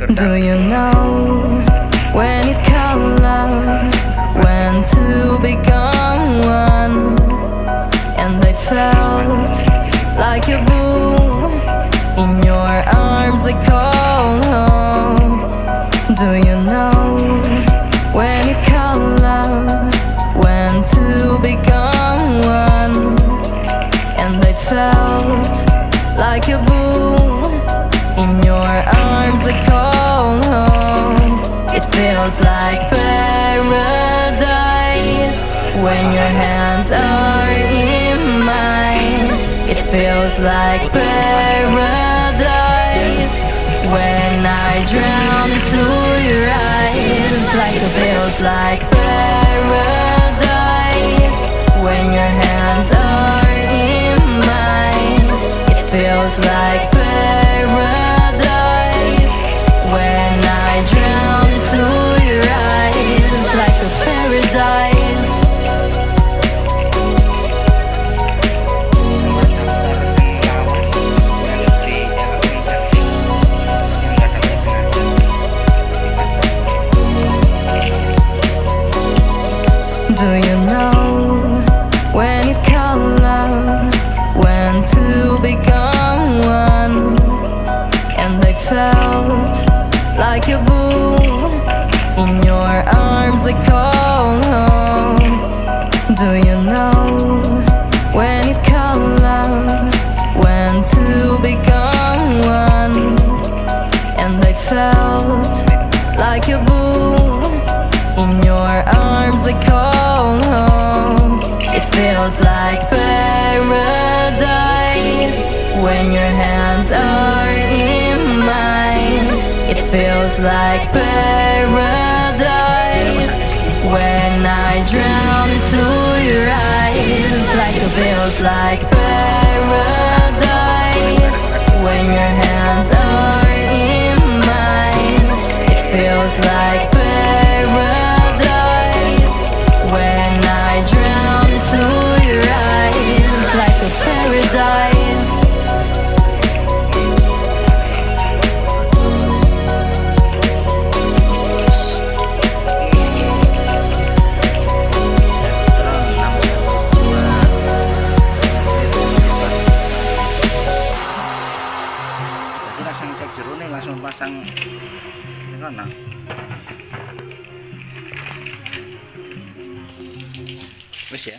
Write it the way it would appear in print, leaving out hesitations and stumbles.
Do you know when you call love, when to become one? And I felt like a boom in your arms, I call home. Do you know when you call love, when to become one? And I felt like a boom in your arms, I call home. It feels like paradise when your hands are in mine. It feels like paradise when I drown into your eyes. Like it feels like paradise when your hands are in mine. It feels like paradise when I drown into your eyes. Like a paradise. Do you know when you call love, when to become one? And I felt like a boom in your arms, I call home. Do you know when you call love, when to become one? And I felt like a boom in your arms, I call home. It feels like paradise when your hands are in mine. It feels like paradise when I drown into your eyes. Like it feels like paradise when your hands are in mine. It feels like paradise when I drown into your eyes. Like a paradise. Langsung cek jero nih, langsung pasang ini kan wis ya.